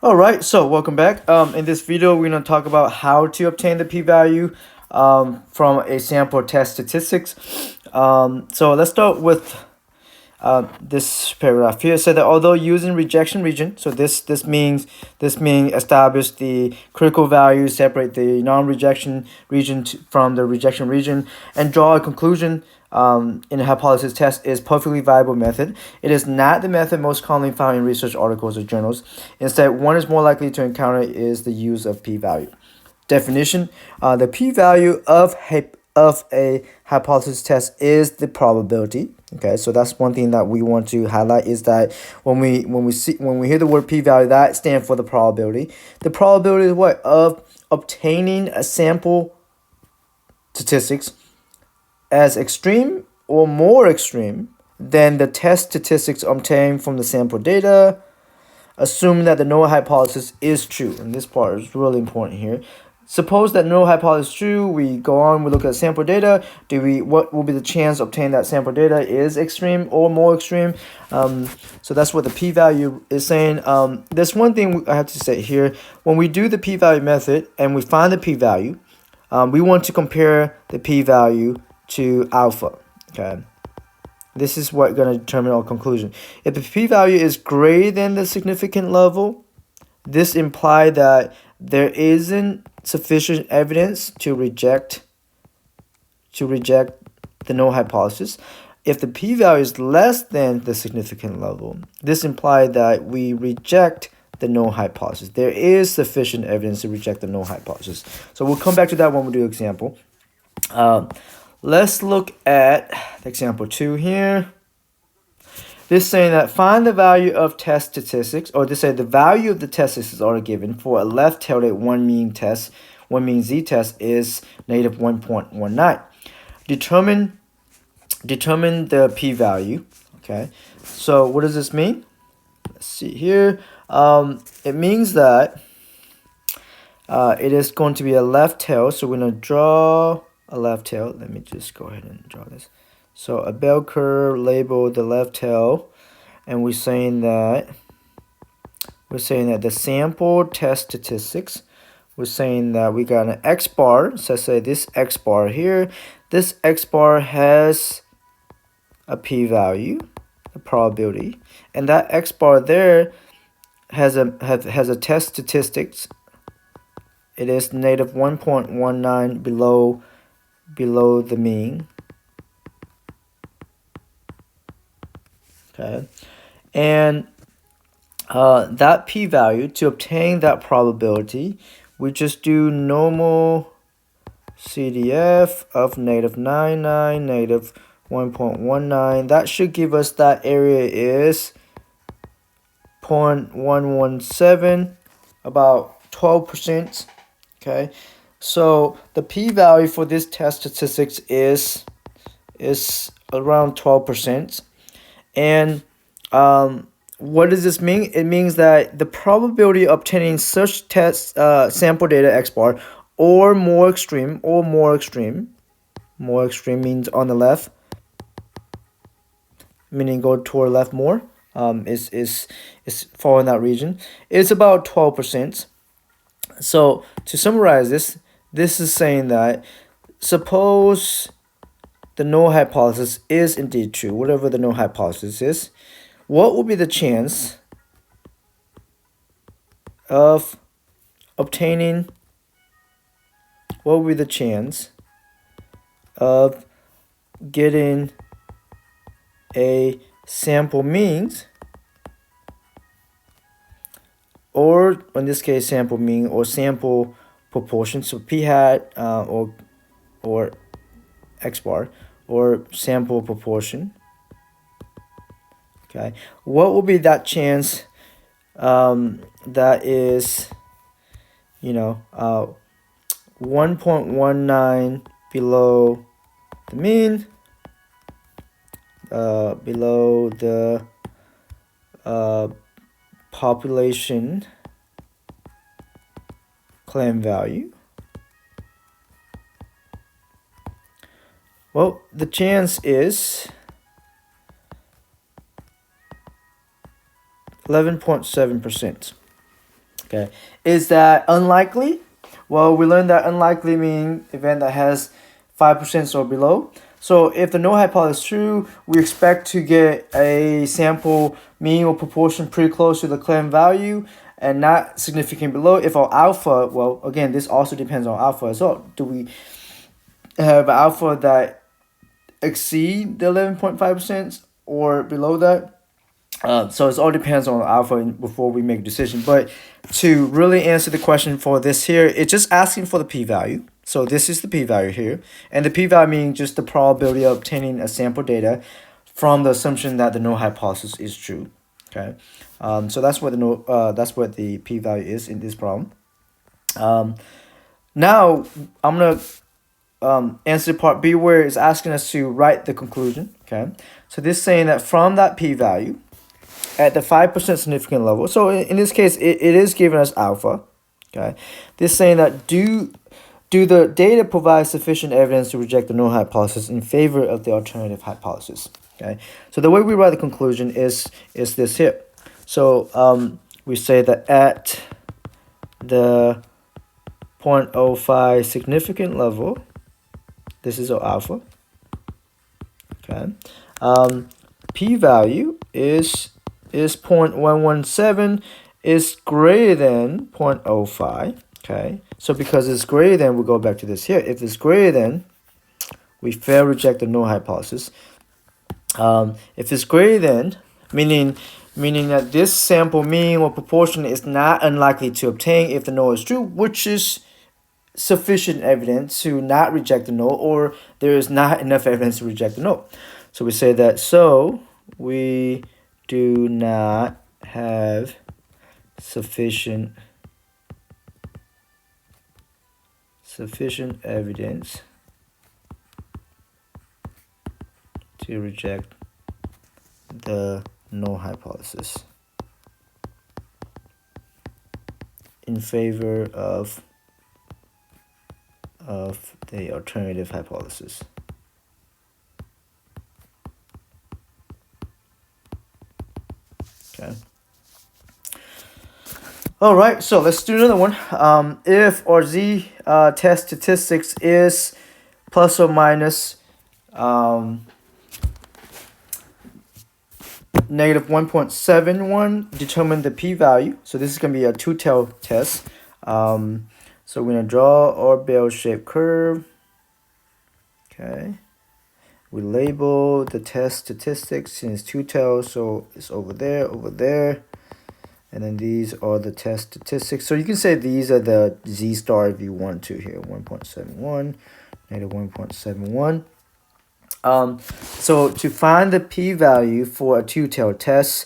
All right, so welcome back. In this video, we're going to talk about how to obtain the p-value from a sample test statistics. So let's start with this paragraph here. It said that although using rejection region, so this means establish the critical value, separate the non-rejection region from the rejection region, and draw a conclusion in a hypothesis test is perfectly viable method. It is not the method most commonly found in research articles or journals. Instead, one is more likely to encounter is the use of p-value. Definition: the p-value of a hypothesis test is the probability. Okay, so that's one thing that we want to highlight is that when we hear the word p-value, that stands for the probability. The probability is what of obtaining a sample statistics as extreme or more extreme than the test statistics obtained from the sample data, assuming that the null hypothesis is true. And this part is really important here. Suppose that null hypothesis is true. We go on, we look at sample data. What will be the chance of obtaining that sample data is extreme or more extreme? So that's what the p-value is saying. There's one thing I have to say here. When we do the p-value method and we find the p-value, we want to compare the p-value to alpha. Okay. This is what going to determine our conclusion. If the p-value is greater than the significant level, this implies that there isn't sufficient evidence to reject the null hypothesis. If the p-value is less than the significant level, this implies that we reject the null hypothesis. There is sufficient evidence to reject the null hypothesis. So we'll come back to that when we do example. Let's look at example 2 here. This saying that find the value of test statistics, or this say the value of the test statistics are given for a left-tilted one mean z test is negative 1.19. Determine the p-value. Okay, so what does this mean? Let's see here. It means that it is going to be a left tail, so we're going to draw a left tail. Let me just go ahead and draw this. So a bell curve labeled the left tail, and we're saying that the sample test statistics, we're saying that we got an x bar. So say this x bar here, this x bar has a p-value, a probability, and that x bar there has a test statistics. It is negative 1.19 below the mean. Okay, and that p-value, to obtain that probability, we just do normal CDF of negative 99, negative 1.19. That should give us that area is 0.117, about 12%. Okay, so the p-value for this test statistics is around 12%. And what does this mean? It means that the probability of obtaining such test sample data x bar or more extreme means on the left, meaning go toward left more, is fall in that region. It's about 12%. So to summarize this is saying that suppose the null hypothesis is indeed true, whatever the null hypothesis is, what will be the chance of obtaining, what will be the chance of getting a sample means, or in this case sample mean or sample proportion, so p hat or x bar, or sample proportion. Okay, what will be that chance that is 1.19 below the mean, below the population claim value? Well, the chance is 11.7%. Okay, is that unlikely? Well, we learned that unlikely means event that has 5% or below. So if the null hypothesis is true, we expect to get a sample mean or proportion pretty close to the claimed value and not significant below. If our alpha, well, again, this also depends on alpha as well. Do we have alpha that exceed the 11.5% or below that? So it all depends on alpha before we make a decision. But to really answer the question for this here, it's just asking for the p-value. So this is the p-value here. And the p-value means just the probability of obtaining a sample data from the assumption that the null hypothesis is true. Okay. So that's what the p-value is in this problem. Now I'm gonna answer part B where it's asking us to write the conclusion. Okay. So this is saying that from that p-value, at the 5% significant level. So in this case, it is giving us alpha. Okay, this is saying that do the data provide sufficient evidence to reject the null hypothesis in favor of the alternative hypothesis? Okay, so the way we write the conclusion is this here. So we say that at the 0.05 significant level, this is our alpha. Okay, p-value is 0.117 is greater than 0.05. Okay, so because it's greater than, we'll go back to this here. If it's greater than, we fail reject the null hypothesis. If it's greater than, meaning that this sample mean or proportion is not unlikely to obtain if the null is true, which is sufficient evidence to not reject the null, or there is not enough evidence to reject the null. So we say that we do not have sufficient evidence to reject the null hypothesis in favor of the alternative hypothesis. Okay. All right, so let's do another one. If our z test statistics is plus or minus negative 1.71, determine the p-value. So this is going to be a two-tailed test. So we're going to draw our bell-shaped curve. Okay. We label the test statistics since two tails, so it's over there. And then these are the test statistics. So you can say these are the z star if you want to here. 1.71, negative 1.71. So to find the p-value for a two-tailed test,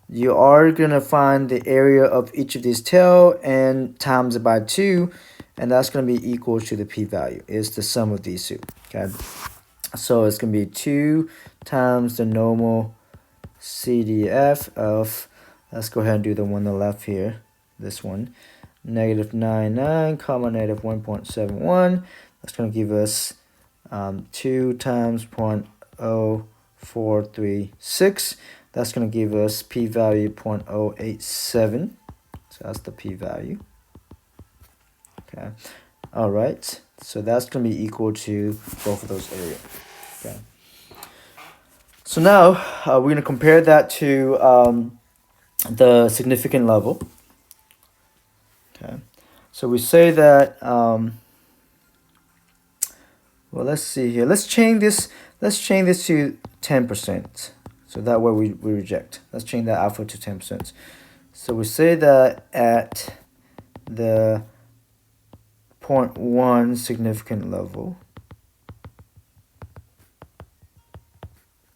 you are going to find the area of each of these tail and times it by 2. And that's going to be equal to the p-value. It's the sum of these two. Okay. So it's going to be 2 times the normal CDF of, let's go ahead and do the one on the left here, this one, negative 99 comma negative 1.71. That's going to give us 2 times 0.0436. That's going to give us p-value 0.087. So that's the p-value. Okay. All right. So that's going to be equal to both of those areas. Okay. So now we're going to compare that to the significant level. Okay. So we say that, well, let's see here. Let's change this to 10%. So that way we reject. Let's change that alpha to 10%. So we say that at the 0.1 significant level,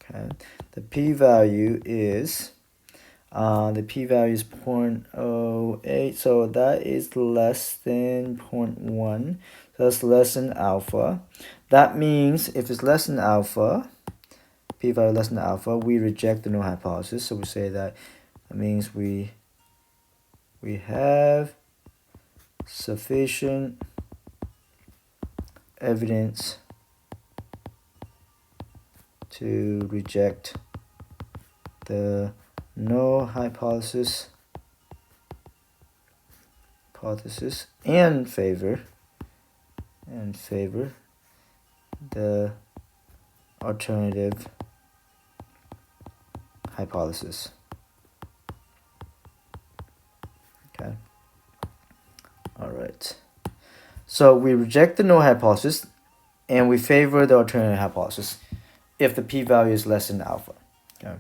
okay, the p-value is 0.08, so that is less than 0.1, so that's less than alpha. That means if it's less than alpha, p-value less than alpha, we reject the null hypothesis. So we say that means we have sufficient evidence to reject the null hypothesis hypothesis and favor the alternative hypothesis. Okay. All right. So we reject the null hypothesis and we favor the alternative hypothesis if the p-value is less than alpha. Okay.